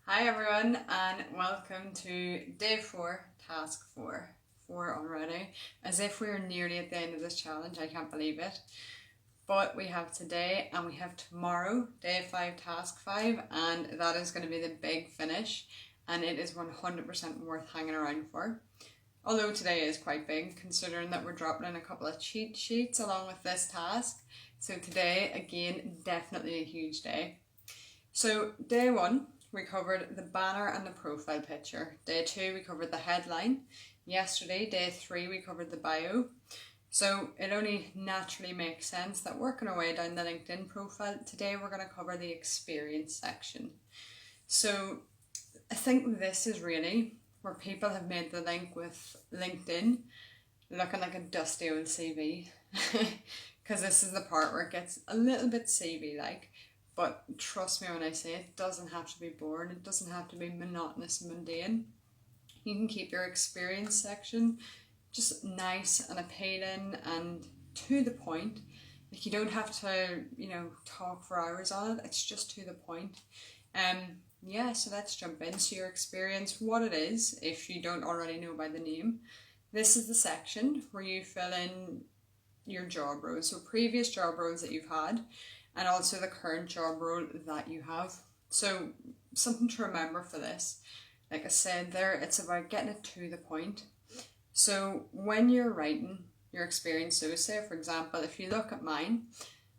Hi everyone and welcome to day 4, task 4. 4 already. As if we are nearly at the end of this challenge, I can't believe it. But we have today and we have tomorrow, day 5, task 5, and that is going to be the big finish, and it is 100% worth hanging around for. Although today is quite big, considering that we're dropping in a couple of cheat sheets along with this task. So today, again, definitely a huge day. So day 1, we covered the banner and the profile picture. Day 2, we covered the headline. Yesterday, day 3, we covered the bio. So it only naturally makes sense that working our way down the LinkedIn profile, today we're going to cover the experience section. So I think this is really where people have made the link with LinkedIn looking like a dusty old CV. Because this is the part where it gets a little bit CV-like. But trust me when I say it doesn't have to be boring, it doesn't have to be monotonous and mundane. You can keep your experience section just nice and appealing and to the point. Like, you don't have to, talk for hours on it, it's just to the point. So let's jump into your experience, what it is, if you don't already know by the name. This is the section where you fill in your job roles, so previous job roles that you've had, and also the current job role that you have. So something to remember for this, like I said there, it's about getting it to the point. So when you're writing your experience, so say for example, if you look at mine,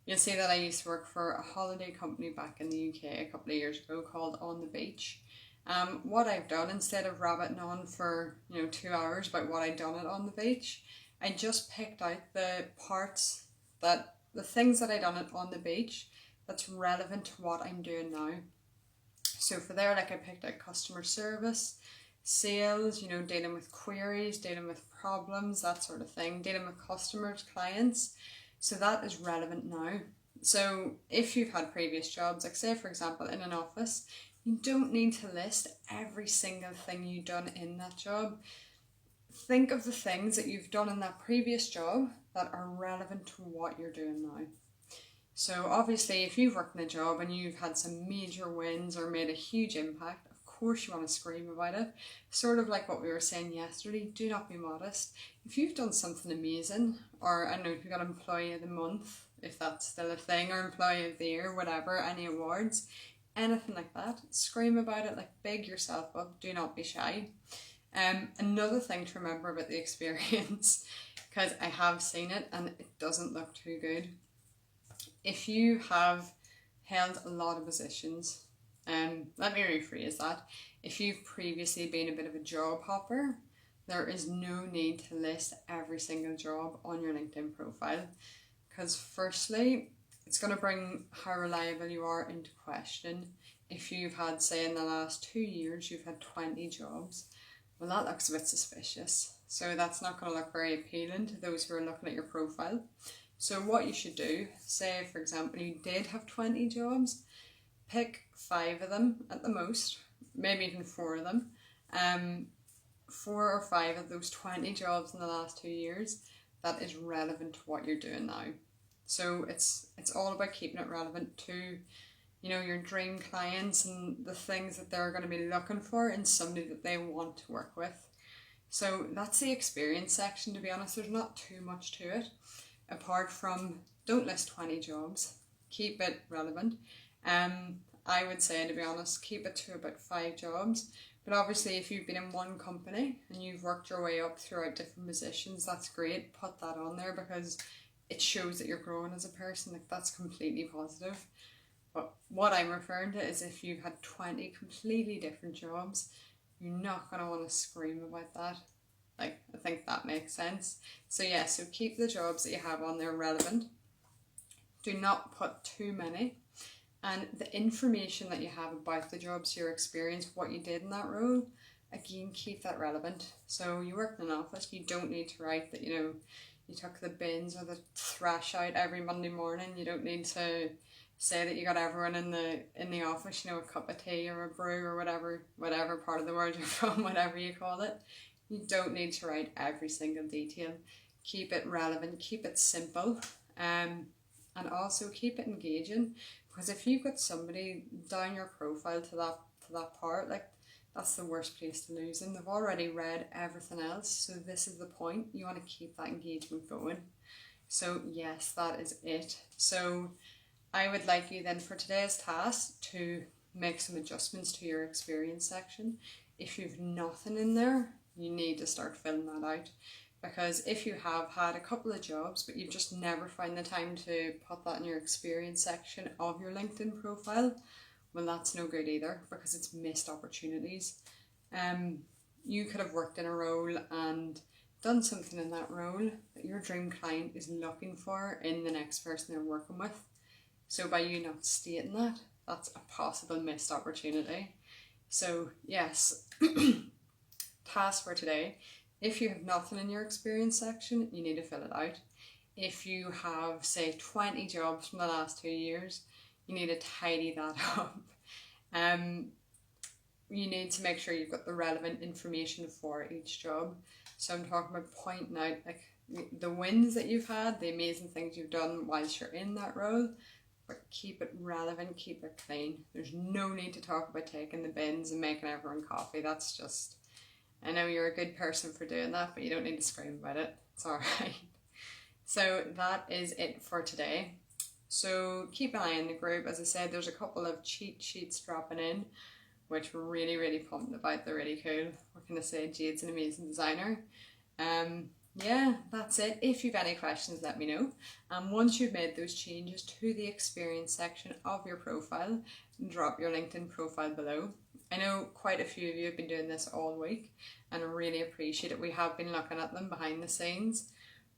you'll see that I used to work for a holiday company back in the UK a couple of years ago called On the Beach. What I've done, instead of rabbiting on for 2 hours about what I'd done at On the Beach, I just picked out the things that I done on the beach that's relevant to what I'm doing now. So for there, like, I picked out customer service, sales, dealing with queries, dealing with problems, that sort of thing, dealing with customers, clients. So that is relevant now. So if you've had previous jobs, like say for example in an office, you don't need to list every single thing you've done in that job. Think of the things that you've done in that previous job that are relevant to what you're doing now. So obviously, if you've worked in a job and you've had some major wins or made a huge impact, of course you want to scream about it. Sort of like what we were saying yesterday, do not be modest. If you've done something amazing, or I don't know, if you got Employee of the Month, if that's still a thing, or Employee of the Year, whatever, any awards, anything like that, scream about it, like big yourself up, do not be shy. Another thing to remember about the experience, because I have seen it and it doesn't look too good. If you have held a lot of positions, let me rephrase that. If you've previously been a bit of a job hopper, there is no need to list every single job on your LinkedIn profile, because firstly, it's going to bring how reliable you are into question. If you've had, say in the last 2 years, you've had 20 jobs, well, that looks a bit suspicious. So that's not going to look very appealing to those who are looking at your profile. So what you should do, say for example you did have 20 jobs, pick 5 of them at the most, maybe even 4 of them. 4 or 5 of those 20 jobs in the last 2 years that is relevant to what you're doing now. So it's all about keeping it relevant to your dream clients and the things that they're going to be looking for in somebody that they want to work with. So that's the experience section. To be honest, there's not too much to it, apart from don't list 20 jobs, keep it relevant. I would say, to be honest, keep it to about 5 jobs. But obviously if you've been in one company and you've worked your way up throughout different positions, that's great, put that on there, because it shows that you're growing as a person. Like, that's completely positive. But what I'm referring to is if you've had 20 completely different jobs, you're not going to want to scream about that. Like, I think that makes sense. So yeah, so keep the jobs that you have on there relevant. Do not put too many. And the information that you have about the jobs, your experience, what you did in that role, again, keep that relevant. So you work in an office, you don't need to write that, you took the bins or the thrash out every Monday morning. You don't need to say that you got everyone in the office, a cup of tea or a brew or whatever part of the world you're from, whatever you call it. You don't need to write every single detail. Keep it relevant, keep it simple, and also keep it engaging. Because if you've got somebody down your profile to that to that part, like that's the worst place to lose them. They've already read everything else, so this is the point. You want to keep that engagement going. So yes, that is it. So I would like you then for today's task to make some adjustments to your experience section. If you've nothing in there, you need to start filling that out. Because if you have had a couple of jobs, but you've just never found the time to put that in your experience section of your LinkedIn profile, well, that's no good either, because it's missed opportunities. You could have worked in a role and done something in that role that your dream client is looking for in the next person they're working with. So by you not stating that, that's a possible missed opportunity. So yes, task for today. If you have nothing in your experience section, you need to fill it out. If you have, say, 20 jobs from the last 2 years, you need to tidy that up. You need to make sure you've got the relevant information for each job. So I'm talking about pointing out like the wins that you've had, the amazing things you've done whilst you're in that role, but keep it relevant, keep it clean. There's no need to talk about taking the bins and making everyone coffee. That's just, I know you're a good person for doing that, but you don't need to scream about it. It's alright. So that is it for today. So keep an eye on the group. As I said, there's a couple of cheat sheets dropping in, which we're really, really pumped about. They're really cool. What can I say? Jade's an amazing designer. Yeah, that's it. If you've any questions, let me know. And once you've made those changes to the experience section of your profile, drop your LinkedIn profile below. I know quite a few of you have been doing this all week, and I really appreciate it. We have been looking at them behind the scenes,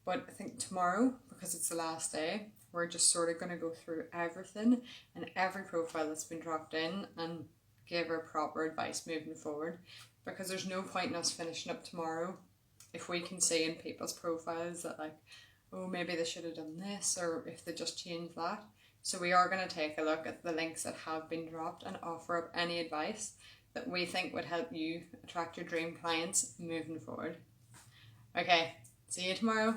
but I think tomorrow, because it's the last day, we're just sort of going to go through everything and every profile that's been dropped in and give her proper advice moving forward, because there's no point in us finishing up tomorrow if we can see in people's profiles that like, oh, maybe they should have done this, or if they just changed that. So we are going to take a look at the links that have been dropped and offer up any advice that we think would help you attract your dream clients moving forward. Okay, see you tomorrow.